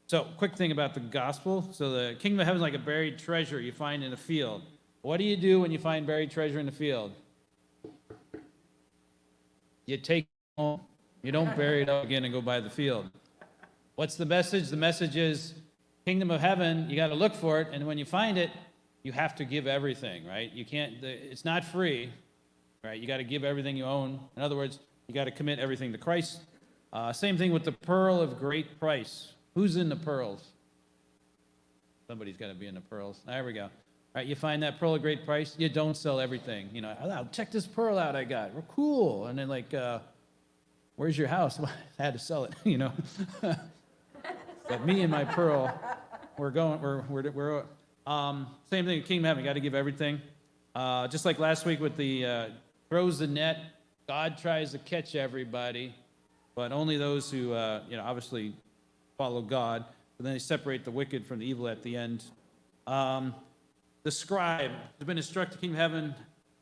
So, quick thing about the gospel. So, the kingdom of heaven is like a buried treasure you find in a field. What do you do when you find buried treasure in the field? You take it home. You don't bury it up again and go by the field. What's the message? The message is kingdom of heaven, you got to look for it, and when you find it, you have to give everything, right? You can't, it's not free, right? You got to give everything you own. In other words, you got to commit everything to Christ. Same thing with the pearl of great price. Who's in the pearls? Somebody's got to be in the pearls. There we go. All right, you find that pearl of great price, you don't sell everything. You know, oh, check this pearl out I got. We're cool. And then like, where's your house? Well, I had to sell it, you know. But me and my pearl, we're same thing, kingdom of heaven, you got to give everything. Just like last week with the throws the net, God tries to catch everybody, but only those who, obviously follow God. But then they separate the wicked from the evil at the end. The scribe has been instructed, kingdom of heaven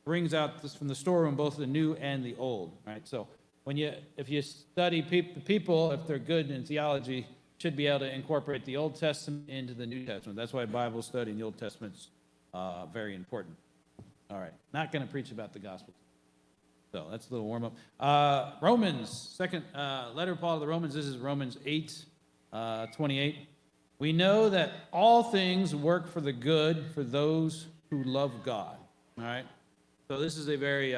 brings out this from the storeroom both the new and the old, right? So if you study people, if they're good in theology, should be able to incorporate the Old Testament into the New Testament. That's why Bible study in the Old Testament is very important. All right, not going to preach about the gospel. So that's a little warm up. Romans, second letter of Paul to the Romans. This is Romans 8:28. We know that all things work for the good for those who love God. All right. So this is a very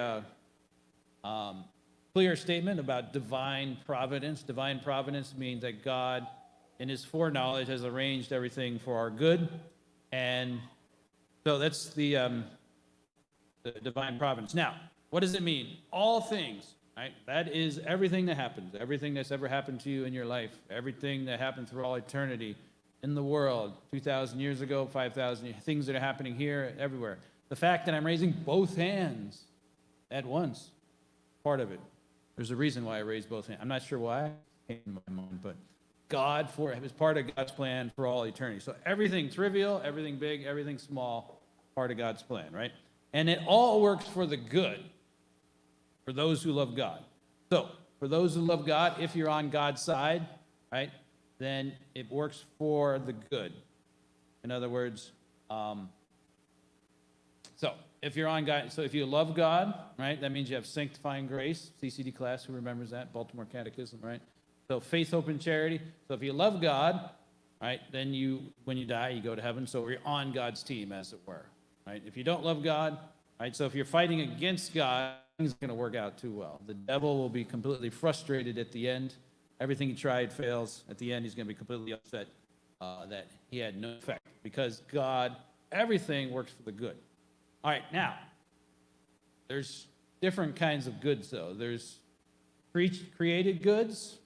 clear statement about divine providence. Divine providence means that God, in his foreknowledge, has arranged everything for our good. And so that's the divine providence. Now, what does it mean? All things, right? That is everything that happens, everything that's ever happened to you in your life, everything that happened through all eternity in the world, 2,000 years ago, 5,000, things that are happening here, everywhere. The fact that I'm raising both hands at once, part of it. There's a reason why I raised both hands. I'm not sure why, in my mind, but God is part of God's plan for all eternity. So everything trivial, everything big, everything small, part of God's plan, right? And it all works for the good, for those who love God. So for those who love God, if you're on God's side, right, then it works for the good. In other words, if you're on God, so if you love God, right, that means you have sanctifying grace. CCD class, who remembers that? Baltimore Catechism, right? So faith, hope, and charity. So if you love God, right, then when you die, you go to heaven. So you're on God's team, as it were, right? If you don't love God, right, so if you're fighting against God, things aren't going to work out too well. The devil will be completely frustrated at the end. Everything he tried fails. At the end, he's going to be completely upset that he had no effect, because God, everything works for the good. All right, now, there's different kinds of goods, though. There's created goods,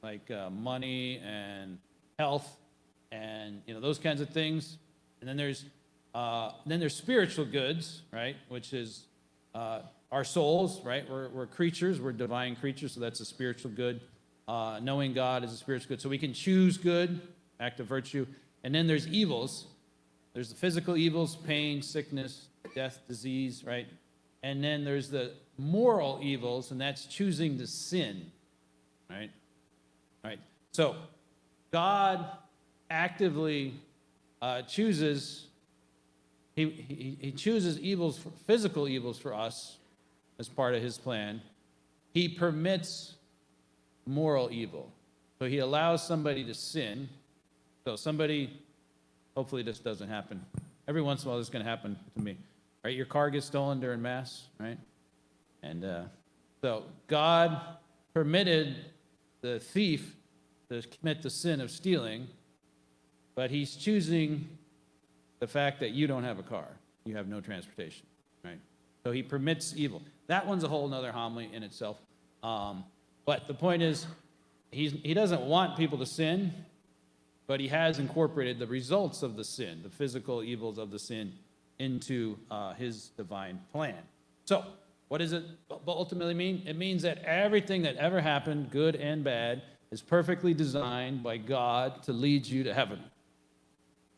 like money and health and those kinds of things. And then there's spiritual goods, right, which is our souls, right? We're creatures, we're divine creatures, so that's a spiritual good. Knowing God is a spiritual good. So we can choose good, act of virtue. And then there's evils. There's the physical evils, pain, sickness, death, disease, right? And then there's the moral evils, and that's choosing to sin, right? Right. So God actively chooses, he chooses evils, physical evils for us as part of his plan. He permits moral evil. So he allows somebody to sin. So somebody, hopefully this doesn't happen. Every once in a while this is going to happen to me. Right? Your car gets stolen during Mass, right? And so God permitted the thief to commit the sin of stealing, but he's choosing the fact that you don't have a car. You have no transportation, right? So he permits evil. That one's a whole nother homily in itself. But the point is, he doesn't want people to sin, but he has incorporated the results of the sin, the physical evils of the sin, into his divine plan. So what does it ultimately mean? It means that everything that ever happened, good and bad, is perfectly designed by God to lead you to heaven.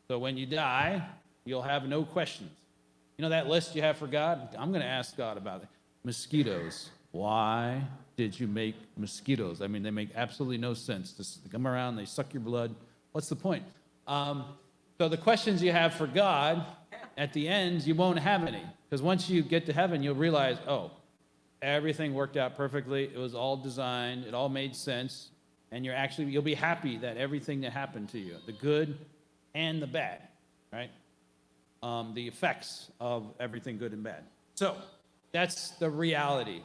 So when you die, you'll have no questions. You know that list you have for God? I'm going to ask God about it. Mosquitoes. Why did you make mosquitoes? I mean, they make absolutely no sense. They come around, they suck your blood. what's the point? So the questions you have for God, at the end, you won't have any. Because once you get to heaven, you'll realize, oh, everything worked out perfectly. It was all designed. It all made sense. And you'll be happy that everything that happened to you, the good and the bad, right? The effects of everything good and bad. So that's the reality.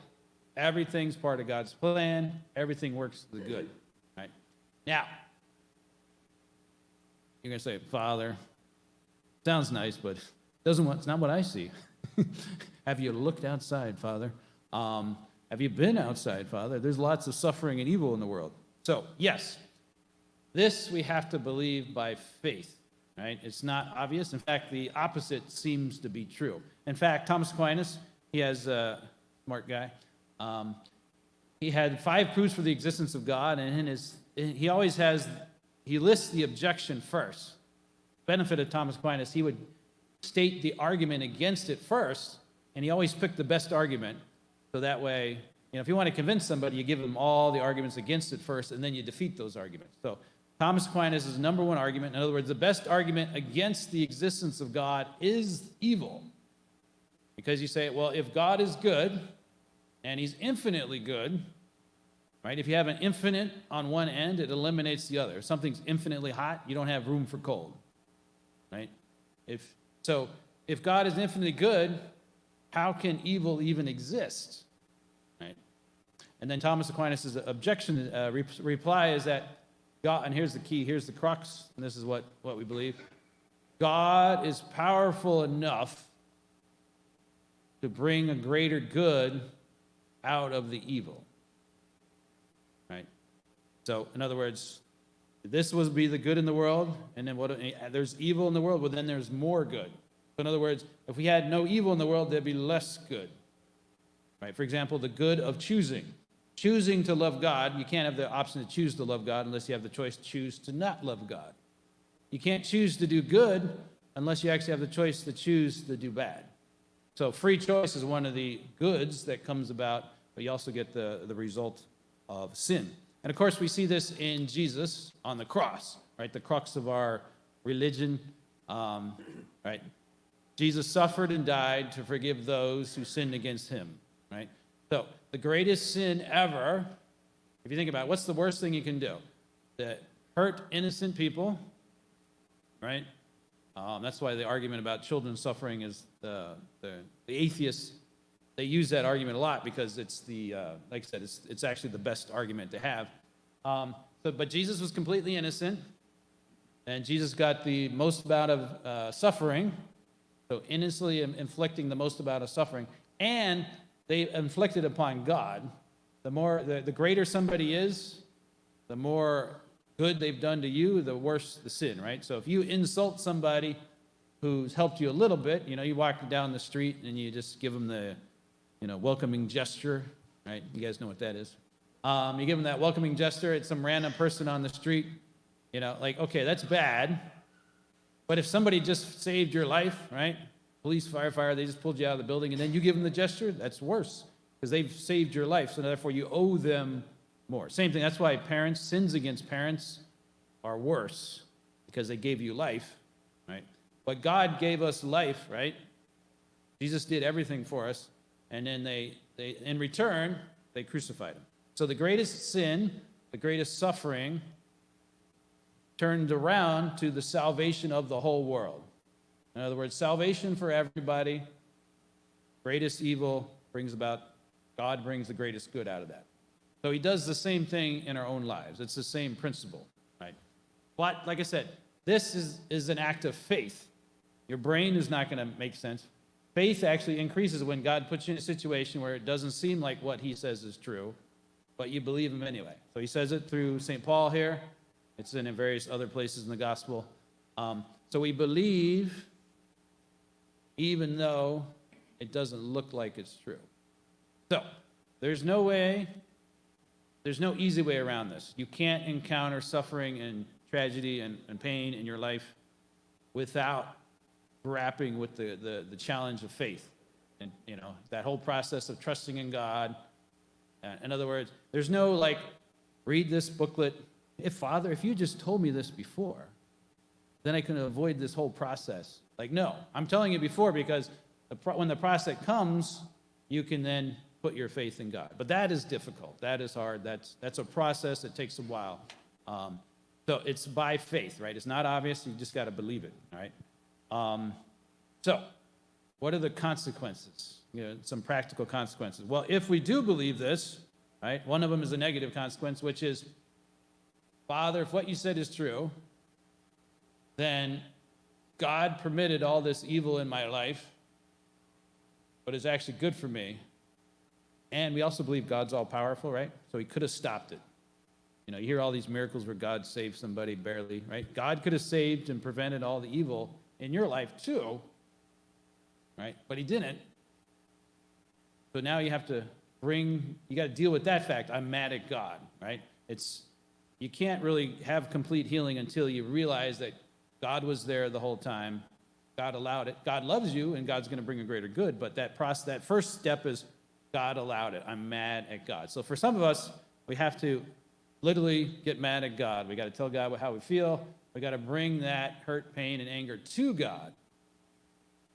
Everything's part of God's plan. Everything works for the good, right? Now, you're going to say, Father, sounds nice, but it's not what I see. Have you looked outside, Father? Have you been outside, Father? There's lots of suffering and evil in the world. So, yes, this we have to believe by faith, right? It's not obvious. In fact, the opposite seems to be true. In fact, Thomas Aquinas, he has a smart guy. He had 5 proofs for the existence of God, and he lists the objection first. Benefit of Thomas Aquinas, he would state the argument against it first, and he always picked the best argument. So that way, if you want to convince somebody, you give them all the arguments against it first, and then you defeat those arguments. So Thomas Aquinas' number one argument, in other words, the best argument against the existence of God is evil. Because you say, well, if God is good, and he's infinitely good, right? If you have an infinite on one end, it eliminates the other. If something's infinitely hot, you don't have room for cold, right? If God is infinitely good, how can evil even exist, right? And then Thomas Aquinas' objection, reply is that God, and here's the key, here's the crux, and this is what we believe. God is powerful enough to bring a greater good out of the evil, right? So, in other words, this would be the good in the world, and then there's evil in the world, well, then there's more good. So in other words, if we had no evil in the world, there'd be less good, right? For example, the good of choosing to love God. You can't have the option to choose to love God unless you have the choice to choose to not love God. You can't choose to do good unless you actually have the choice to choose to do bad. So free choice is one of the goods that comes about, but you also get the result of sin. And of course, we see this in Jesus on the cross, right? The crux of our religion, right? Jesus suffered and died to forgive those who sinned against him, right? So the greatest sin ever, if you think about it, what's the worst thing you can do? To hurt innocent people, right? That's why the argument about children suffering is the atheists, they use that argument a lot because it's like I said, it's actually the best argument to have. But Jesus was completely innocent, and Jesus got the most amount of suffering, so innocently inflicting the most amount of suffering, and they inflicted upon God. The greater somebody is, the more good they've done to you, the worse the sin, right? So if you insult somebody who's helped you a little bit, you walk down the street and you just give them the, welcoming gesture, right? You guys know what that is. You give them that welcoming gesture at some random person on the street, okay, that's bad. But if somebody just saved your life, right? Police, firefighter, they just pulled you out of the building, and then you give them the gesture, that's worse because they've saved your life. So therefore, you owe them more. Same thing. That's why sins against parents are worse because they gave you life, right? But God gave us life, right? Jesus did everything for us, and then they in return, they crucified him. So the greatest sin, the greatest suffering, turned around to the salvation of the whole world. In other words, salvation for everybody. Greatest evil God brings the greatest good out of that. So he does the same thing in our own lives. It's the same principle, right? But like I said, this is an act of faith. Your brain is not going to make sense. Faith actually increases when God puts you in a situation where it doesn't seem like what he says is true, but you believe him anyway. So he says it through St. Paul here. It's in various other places in the gospel. So we believe even though it doesn't look like it's true. So there's no easy way around this. You can't encounter suffering and tragedy and pain in your life without grappling with the challenge of faith. And, that whole process of trusting in God. In other words, there's no read this booklet, Father, if you just told me this before, then I can avoid this whole process. Like, no, I'm telling you before because when the process comes, you can then put your faith in God. But that is difficult. That is hard. That's a process that takes a while. So it's by faith, right? It's not obvious. You just got to believe it, all right? So what are the consequences? Some practical consequences. Well, if we do believe this, right, one of them is a negative consequence, which is, Father, if what you said is true, then God permitted all this evil in my life, but it's actually good for me. And we also believe God's all-powerful, right? So he could have stopped it. You hear all these miracles where God saved somebody barely, right? God could have saved and prevented all the evil in your life too, right? But he didn't. So now you got to deal with that fact. I'm mad at God, right? You can't really have complete healing until you realize that God was there the whole time. God allowed it. God loves you, and God's going to bring a greater good. But that first step is God allowed it. I'm mad at God. So for some of us, we have to literally get mad at God. We got to tell God how we feel. We got to bring that hurt, pain, and anger to God.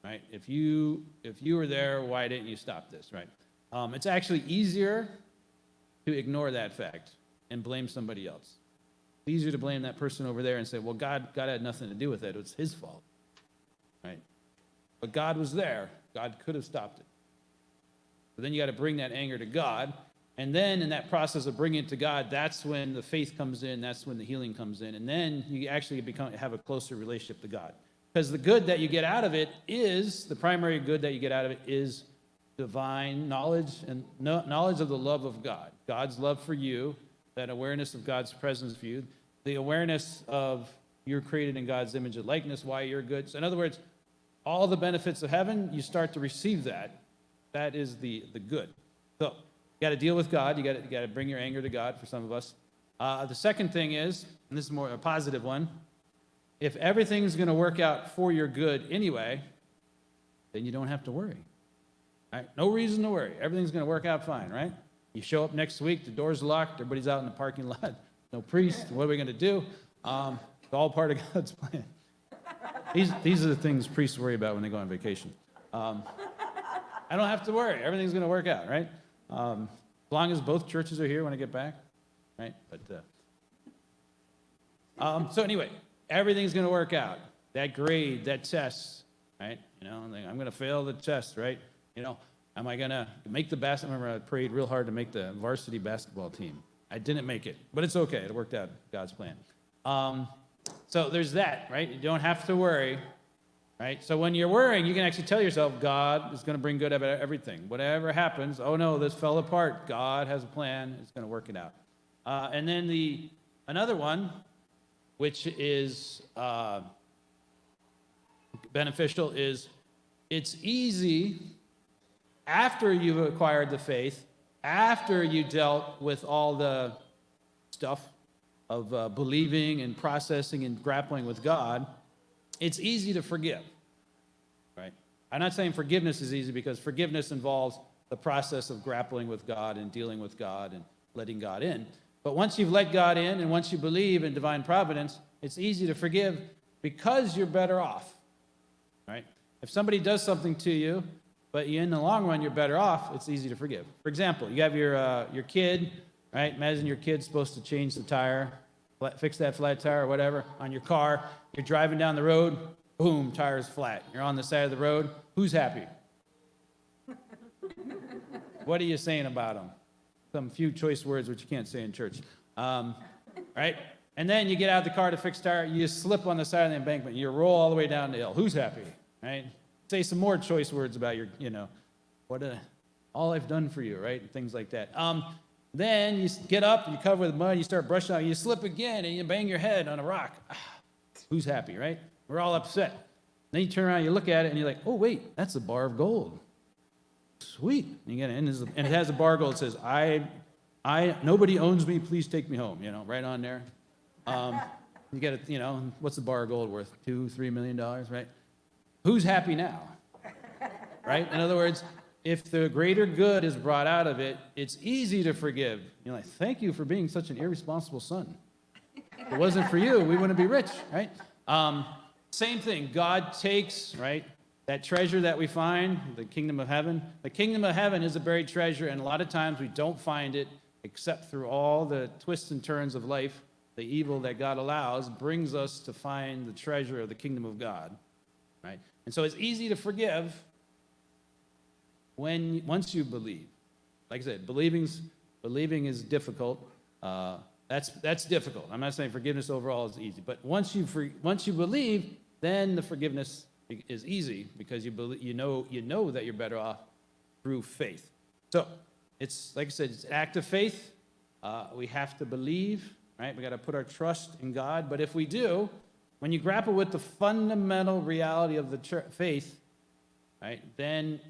Right? If you were there, why didn't you stop this? Right? It's actually easier to ignore that fact and blame somebody else. It's easier to blame that person over there and say, well, God had nothing to do with it. It was his fault. Right? But God was there. God could have stopped it. But then you got to bring that anger to God. And then in that process of bringing it to God, that's when the faith comes in. That's when the healing comes in. And then you actually have a closer relationship to God. Because the good that you get out of it the primary good that you get out of it is divine knowledge and knowledge of the love of God. God's love for you, that awareness of God's presence for you, the awareness of you're created in God's image and likeness, why you're good. So in other words, all the benefits of heaven, you start to receive that. That is the good. So you got to deal with God. You got to bring your anger to God for some of us. The second thing is, and this is more a positive one, if everything's going to work out for your good anyway, then you don't have to worry. Right? No reason to worry. Everything's going to work out fine, right? You show up next week, the door's locked, everybody's out in the parking lot, no priest. What are we going to do? It's all part of God's plan. These are the things priests worry about when they go on vacation. I don't have to worry. Everything's going to work out, right? As long as both churches are here when I get back, right? But so anyway, everything's going to work out. That grade, that test, right? I'm going to fail the test, right? Am I going to make the basketball? I remember I prayed real hard to make the varsity basketball team. I didn't make it, but it's okay. It worked out, God's plan. So there's that, right? You don't have to worry, right? So when you're worrying, you can actually tell yourself, God is going to bring good out of everything. Whatever happens, oh no, this fell apart. God has a plan. It's going to work it out. And then another one, which is beneficial, is it's easy after you've acquired the faith, after you dealt with all the stuff of believing and processing and grappling with God, it's easy to forgive, right? I'm not saying forgiveness is easy because forgiveness involves the process of grappling with God and dealing with God and letting God in. But once you've let God in and once you believe in divine providence, it's easy to forgive because you're better off, right? If somebody does something to you, but in the long run, you're better off, it's easy to forgive. For example, you have your kid, right? Imagine your kid's supposed to change the tire, fix that flat tire or whatever on your car. You're driving down the road, boom, tire's flat. You're on the side of the road. Who's happy? What are you saying about them? Some few choice words which you can't say in church, right? And then you get out of the car to fix the tire. You slip on the side of the embankment. You roll all the way down the hill. Who's happy, right? Say some more choice words about your, all I've done for you, right? And things like that. Then you get up, you cover with mud, you start brushing out, you slip again, and you bang your head on a rock. Who's happy, right? We're all upset. Then you turn around, you look at it, and you're like, oh, wait, that's a bar of gold. Sweet. And it has a bar of gold that says, nobody owns me, please take me home, right on there. You get it, what's the bar of gold worth? $2-3 million, right? Who's happy now? Right? In other words, if the greater good is brought out of it, it's easy to forgive. You're like, thank you for being such an irresponsible son. If it wasn't for you, we wouldn't be rich, right? Same thing. God takes, right, that treasure that we find, the kingdom of heaven. The kingdom of heaven is a buried treasure, and a lot of times we don't find it except through all the twists and turns of life. The evil that God allows brings us to find the treasure of the kingdom of God, right? And so it's easy to forgive once you believe. Like I said, believing is difficult. That's difficult. I'm not saying forgiveness overall is easy, but once you believe, then the forgiveness is easy because you know that you're better off through faith. So it's like I said, it's an act of faith. We have to believe, right? We got to put our trust in God. But if we do, when you grapple with the fundamental reality of the faith, right, then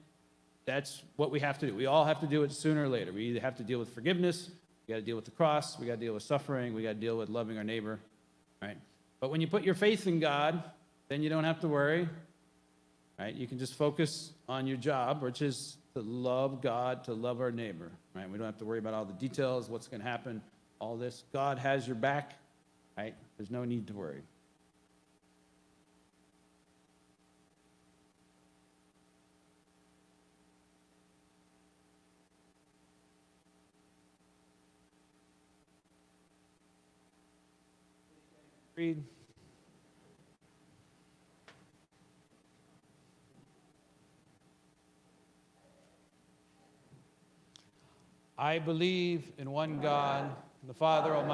that's what we have to do. We all have to do it sooner or later. We either have to deal with forgiveness, we got to deal with the cross, we got to deal with suffering, we got to deal with loving our neighbor, right? But when you put your faith in God, then you don't have to worry, right? You can just focus on your job, which is to love God, to love our neighbor, right? We don't have to worry about all the details, what's going to happen, all this. God has your back, right? There's no need to worry. Read. I believe in one God, the Father Almighty.